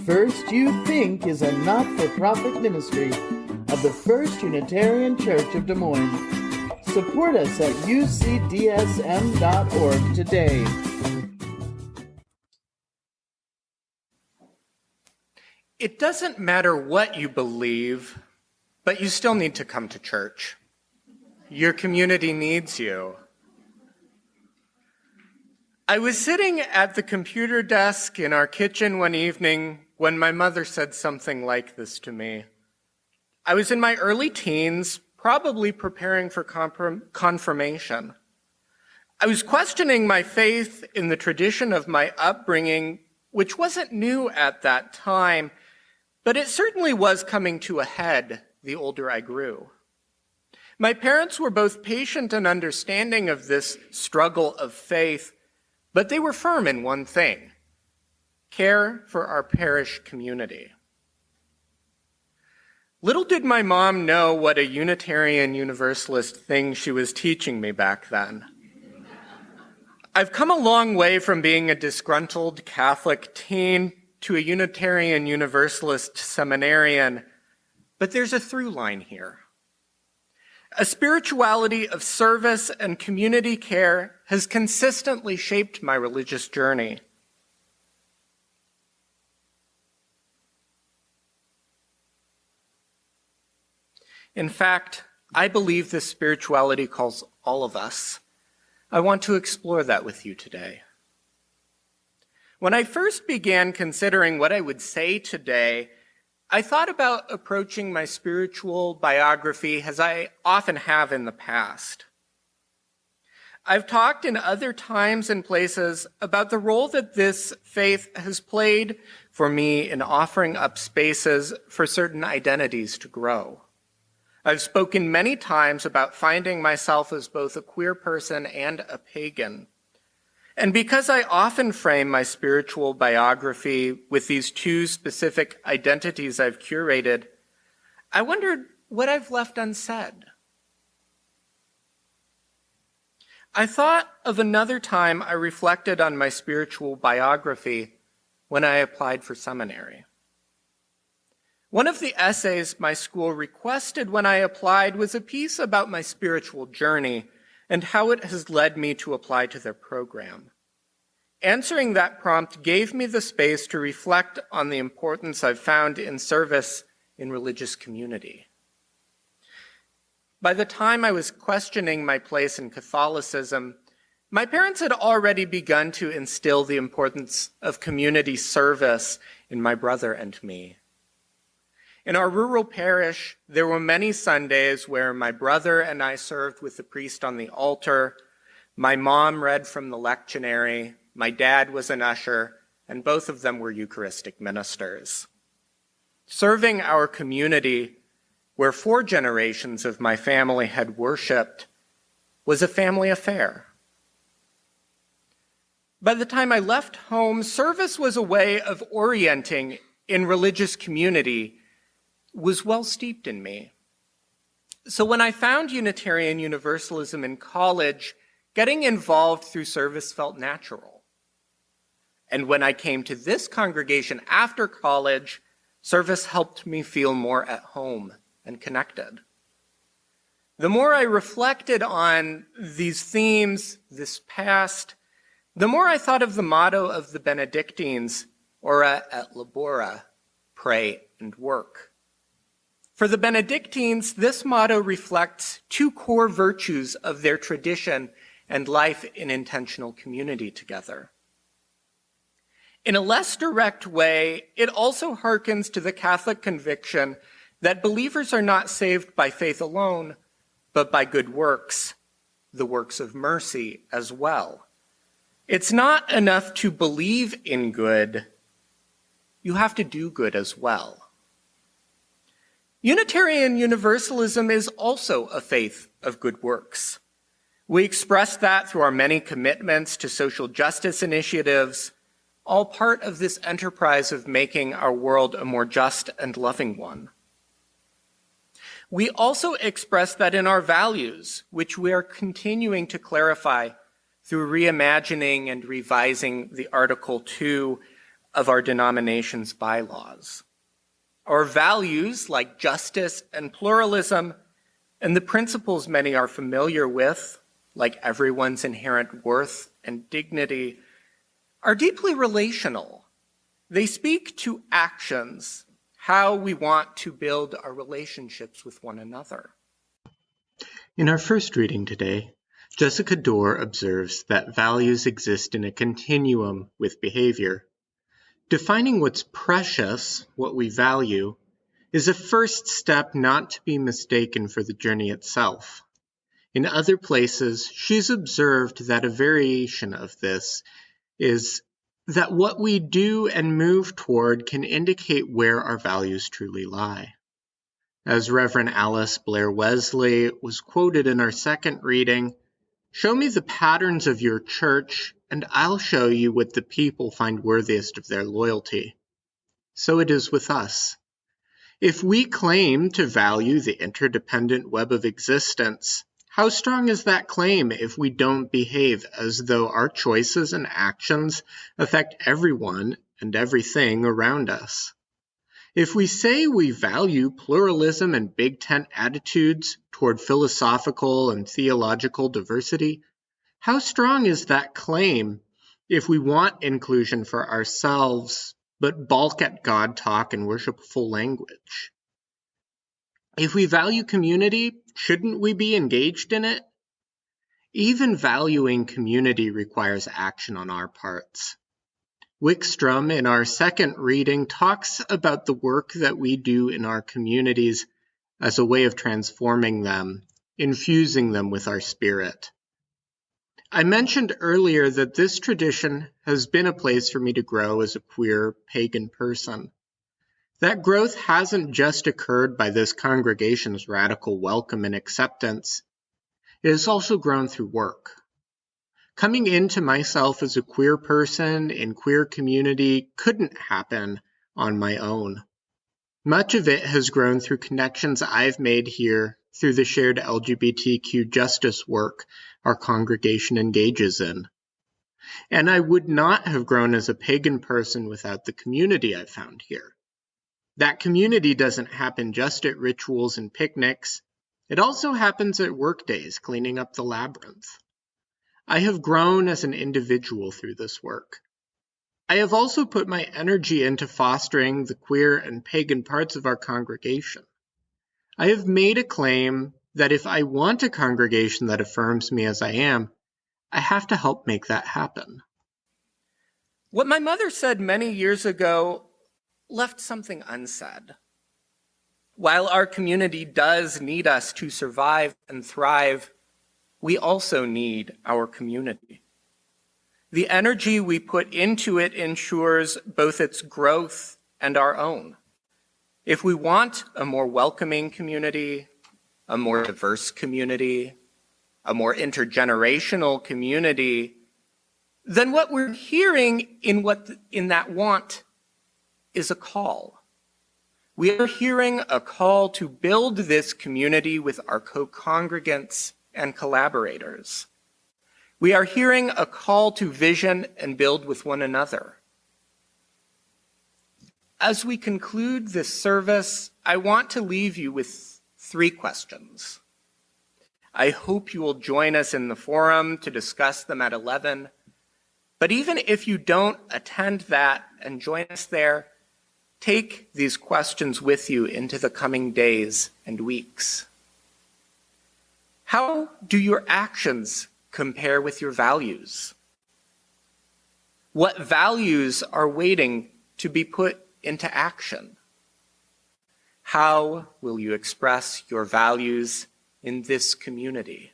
First You Think is a not-for-profit ministry of the First Unitarian Church of Des Moines. Support us at ucdsm.org today. It doesn't matter what you believe, but you still need to come to church. Your community needs you. I was sitting at the computer desk in our kitchen one evening when my mother said something like this to me. I was in my early teens, probably preparing for confirmation. I was questioning my faith in the tradition of my upbringing, which wasn't new at that time, but it certainly was coming to a head the older I grew. My parents were both patient and understanding of this struggle of faith, but they were firm in one thing: care for our parish community. Little did my mom know what a Unitarian Universalist thing she was teaching me back then. I've come a long way from being a disgruntled Catholic teen to a Unitarian Universalist seminarian, but there's a through line here. A spirituality of service and community care has consistently shaped my religious journey. In fact, I believe this spirituality calls all of us. I want to explore that with you today. When I first began considering what I would say today, I thought about approaching my spiritual biography as I often have in the past. I've talked in other times and places about the role that this faith has played for me in offering up spaces for certain identities to grow. I've spoken many times about finding myself as both a queer person and a pagan. And because I often frame my spiritual biography with these two specific identities I've curated, I wondered what I've left unsaid. I thought of another time I reflected on my spiritual biography when I applied for seminary. One of the essays my school requested when I applied was a piece about my spiritual journey and how it has led me to apply to their program. Answering that prompt gave me the space to reflect on the importance I've found in service in religious community. By the time I was questioning my place in Catholicism, my parents had already begun to instill the importance of community service in my brother and me. In our rural parish, there were many Sundays where my brother and I served with the priest on the altar, my mom read from the lectionary, my dad was an usher, and both of them were Eucharistic ministers. Serving our community, where 4 generations of my family had worshiped, was a family affair. By the time I left home, service was a way of orienting in religious community, was well steeped in me. So when I found Unitarian Universalism in college, getting involved through service felt natural. And when I came to this congregation after college, service helped me feel more at home and connected. The more I reflected on these themes, this past, the more I thought of the motto of the Benedictines, Ora Et Labora, pray and work. For the Benedictines, this motto reflects 2 core virtues of their tradition and life in intentional community together. In a less direct way, it also hearkens to the Catholic conviction that believers are not saved by faith alone, but by good works, the works of mercy as well. It's not enough to believe in good, you have to do good as well. Unitarian Universalism is also a faith of good works. We express that through our many commitments to social justice initiatives, all part of this enterprise of making our world a more just and loving one. We also express that in our values, which we are continuing to clarify through reimagining and revising the Article 2 of our denomination's bylaws. Our values, like justice and pluralism, and the principles many are familiar with, like everyone's inherent worth and dignity, are deeply relational. They speak to actions, how we want to build our relationships with one another. In our first reading today, Jessica Dorr observes that values exist in a continuum with behavior. Defining what's precious, what we value, is a first step not to be mistaken for the journey itself. In other places, she's observed that a variation of this is that what we do and move toward can indicate where our values truly lie. As Reverend Alice Blair Wesley was quoted in our second reading, "Show me the patterns of your church, and I'll show you what the people find worthiest of their loyalty." So it is with us. If we claim to value the interdependent web of existence, how strong is that claim if we don't behave as though our choices and actions affect everyone and everything around us? If we say we value pluralism and big tent attitudes toward philosophical and theological diversity, how strong is that claim if we want inclusion for ourselves, but balk at God talk and worshipful language? If we value community, shouldn't we be engaged in it? Even valuing community requires action on our parts. Wickstrom, in our second reading, talks about the work that we do in our communities as a way of transforming them, infusing them with our spirit. I mentioned earlier that this tradition has been a place for me to grow as a queer pagan person. That growth hasn't just occurred by this congregation's radical welcome and acceptance. It has also grown through work. Coming into myself as a queer person in queer community couldn't happen on my own. Much of it has grown through connections I've made here through the shared LGBTQ justice work our congregation engages in. And I would not have grown as a pagan person without the community I found here. That community doesn't happen just at rituals and picnics. It also happens at workdays cleaning up the labyrinth. I have grown as an individual through this work. I have also put my energy into fostering the queer and pagan parts of our congregation. I have made a claim that if I want a congregation that affirms me as I am, I have to help make that happen. What my mother said many years ago left something unsaid. While our community does need us to survive and thrive, we also need our community. The energy we put into it ensures both its growth and our own. If we want a more welcoming community, a more diverse community, a more intergenerational community, then what we're hearing in that want is a call. We are hearing a call to build this community with our co-congregants and collaborators. We are hearing a call to vision and build with one another. As we conclude this service, I want to leave you with 3 questions. I hope you will join us in the forum to discuss them at 11. But even if you don't attend that and join us there, take these questions with you into the coming days and weeks. How do your actions compare with your values? What values are waiting to be put into action? How will you express your values in this community?